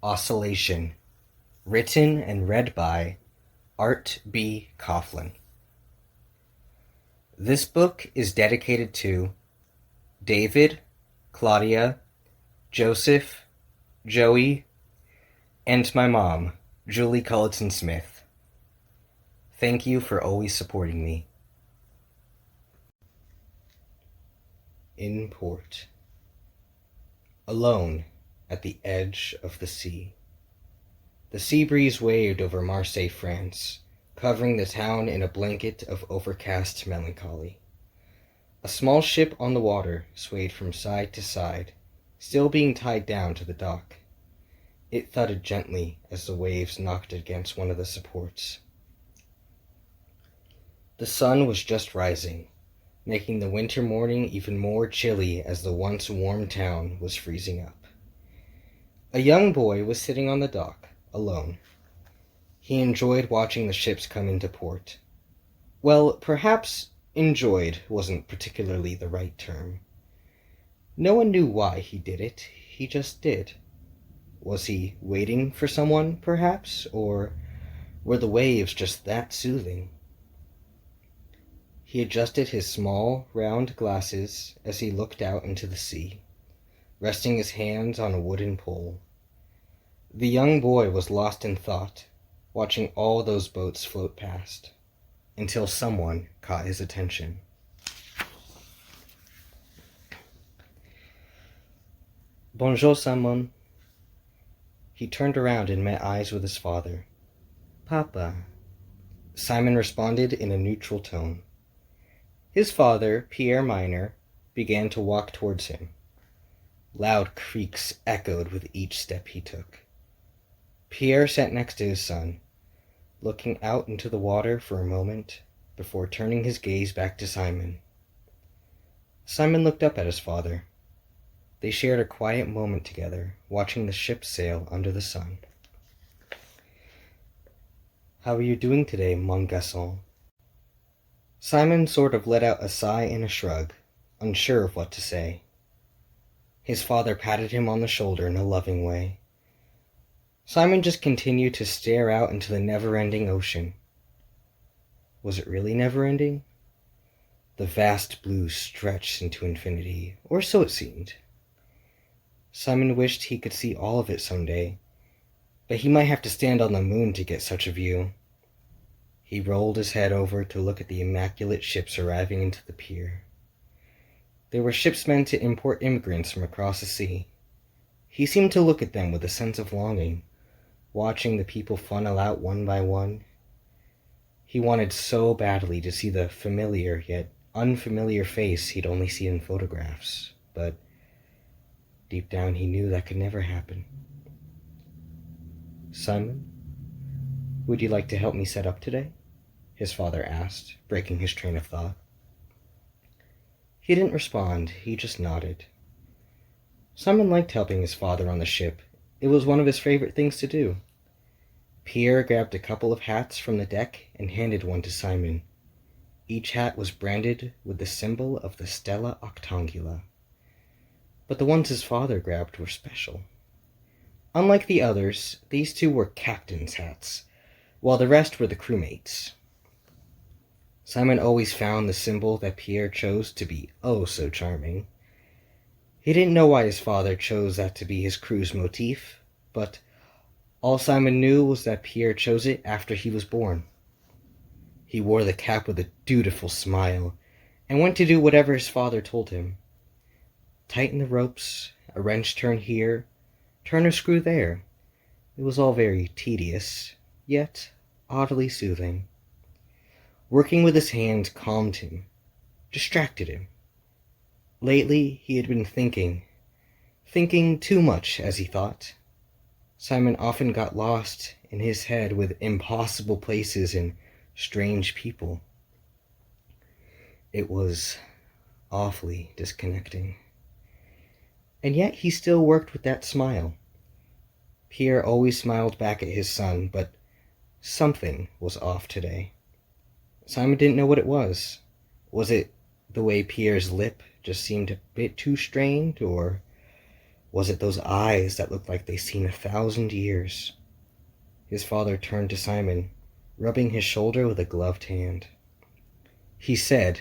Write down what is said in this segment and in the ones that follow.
Oscillation, written and read by Art B. Coughlin. This book is dedicated to David, Claudia, Joseph, Joey, and my mom, Julie Culleton Smith. Thank you for always supporting me. In port. Alone at the edge of the sea. The sea breeze waved over Marseille, France, covering the town in a blanket of overcast melancholy. A small ship on the water swayed from side to side, still being tied down to the dock. It thudded gently as the waves knocked against one of the supports. The sun was just rising, making the winter morning even more chilly as the once warm town was freezing up. A young boy was sitting on the dock, alone. He enjoyed watching the ships come into port. Well, perhaps enjoyed wasn't particularly the right term. No one knew why he did it, he just did. Was he waiting for someone, perhaps, or were the waves just that soothing? He adjusted his small, round glasses as he looked out into the sea, resting his hands on a wooden pole. The young boy was lost in thought, watching all those boats float past, until someone caught his attention. Bonjour, Simon. He turned around and met eyes with his father. Papa, Simon responded in a neutral tone. His father, Pierre Minor, began to walk towards him. Loud creaks echoed with each step he took. Pierre sat next to his son, looking out into the water for a moment before turning his gaze back to Simon. Simon looked up at his father. They shared a quiet moment together, watching the ship sail under the sun. How are you doing today, mon garçon? Simon sort of let out a sigh and a shrug, unsure of what to say. His father patted him on the shoulder in a loving way. Simon just continued to stare out into the never-ending ocean. Was it really never-ending? The vast blue stretched into infinity, or so it seemed. Simon wished he could see all of it someday, but he might have to stand on the moon to get such a view. He rolled his head over to look at the immaculate ships arriving into the pier. They were ships meant to import immigrants from across the sea. He seemed to look at them with a sense of longing, watching the people funnel out one by one. He wanted so badly to see the familiar yet unfamiliar face he'd only seen in photographs, but deep down he knew that could never happen. Simon, would you like to help me set up today? His father asked, breaking his train of thought. He didn't respond, he just nodded. Simon liked helping his father on the ship. It was one of his favorite things to do. Pierre grabbed a couple of hats from the deck and handed one to Simon. Each hat was branded with the symbol of the Stella Octangula. But the ones his father grabbed were special. Unlike the others, these two were captain's hats, while the rest were the crewmates. Simon always found the symbol that Pierre chose to be oh so charming. He didn't know why his father chose that to be his crew's motif, but all Simon knew was that Pierre chose it after he was born. He wore the cap with a dutiful smile and went to do whatever his father told him. Tighten the ropes, a wrench turn here, turn a screw there. It was all very tedious, yet oddly soothing. Working with his hands calmed him, distracted him. Lately, he had been thinking too much, as he thought. Simon often got lost in his head with impossible places and strange people. It was awfully disconnecting. And yet he still worked with that smile. Pierre always smiled back at his son, but something was off today. Simon didn't know what it was. Was it the way Pierre's lip just seemed a bit too strained, or Was it those eyes that looked like they'd seen 1,000 years? His father turned to Simon, rubbing his shoulder with a gloved hand. He said,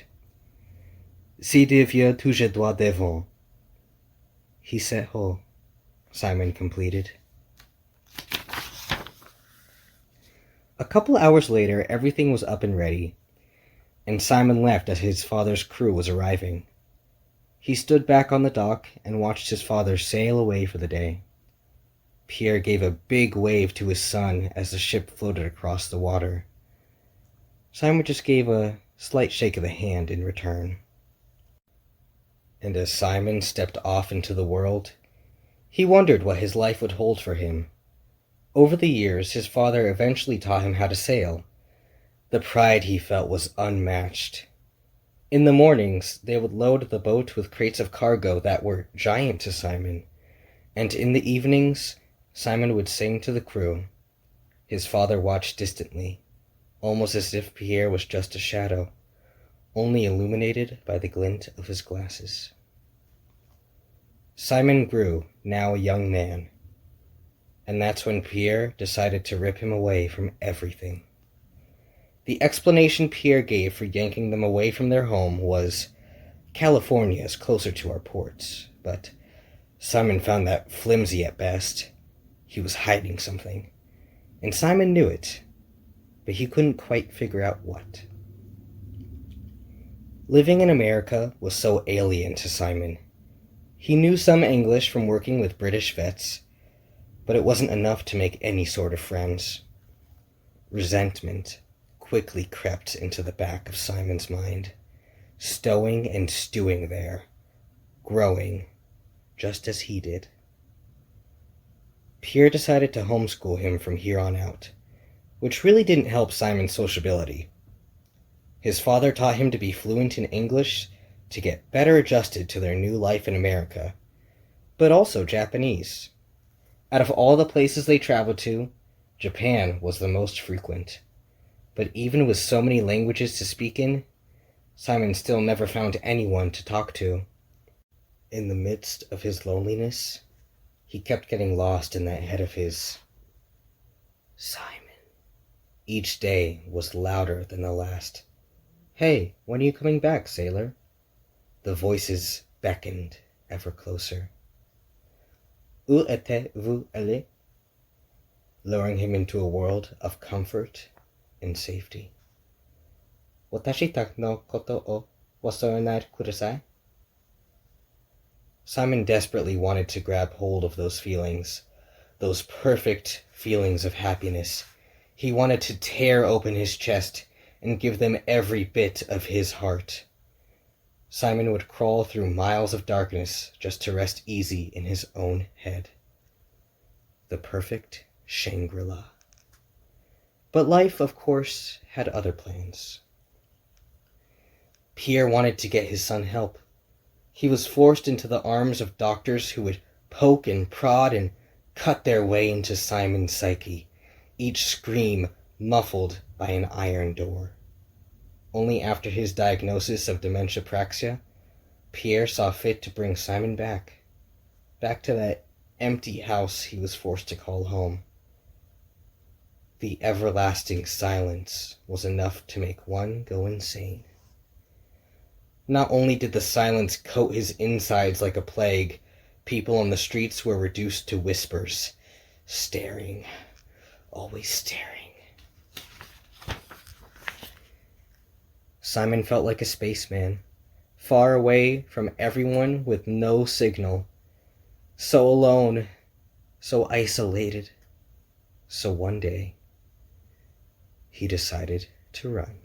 "Si de vieux tu je dois devant." He said ho, Simon completed. A couple hours later, everything was up and ready, and Simon left as his father's crew was arriving. He stood back on the dock and watched his father sail away for the day. Pierre gave a big wave to his son as the ship floated across the water. Simon just gave a slight shake of the hand in return. And as Simon stepped off into the world, he wondered what his life would hold for him. Over the years, his father eventually taught him how to sail. The pride he felt was unmatched. In the mornings, they would load the boat with crates of cargo that were giant to Simon, and in the evenings, Simon would sing to the crew. His father watched distantly, almost as if Pierre was just a shadow, only illuminated by the glint of his glasses. Simon grew, now a young man, and that's when Pierre decided to rip him away from everything. The explanation Pierre gave for yanking them away from their home was, "California is closer to our ports," but Simon found that flimsy at best. He was hiding something, and Simon knew it, but he couldn't quite figure out what. Living in America was so alien to Simon. He knew some English from working with British vets, but it wasn't enough to make any sort of friends. Resentment quickly crept into the back of Simon's mind, stowing and stewing there, growing, just as he did. Pierre decided to homeschool him from here on out, which really didn't help Simon's sociability. His father taught him to be fluent in English to get better adjusted to their new life in America, but also Japanese. Out of all the places they traveled to, Japan was the most frequent. But even with so many languages to speak in, Simon still never found anyone to talk to. In the midst of his loneliness, he kept getting lost in that head of his. Simon. Each day was louder than the last. "Hey, when are you coming back, sailor?" The voices beckoned ever closer. "Où êtes-vous allé?" luring him into a world of comfort and safety. "Watashi no koto o wasaranai kudasai?" Simon desperately wanted to grab hold of those feelings, those perfect feelings of happiness. He wanted to tear open his chest and give them every bit of his heart. Simon would crawl through miles of darkness just to rest easy in his own head. The perfect Shangri-La. But life, of course, had other plans. Pierre wanted to get his son help. He was forced into the arms of doctors who would poke and prod and cut their way into Simon's psyche, each scream muffled by an iron door. Only after his diagnosis of dementia praxia, Pierre saw fit to bring Simon back to that empty house he was forced to call home. The everlasting silence was enough to make one go insane. Not only did the silence coat his insides like a plague, people on the streets were reduced to whispers, staring, always staring. Simon felt like a spaceman, far away from everyone with no signal, so alone, so isolated. So one day, he decided to run.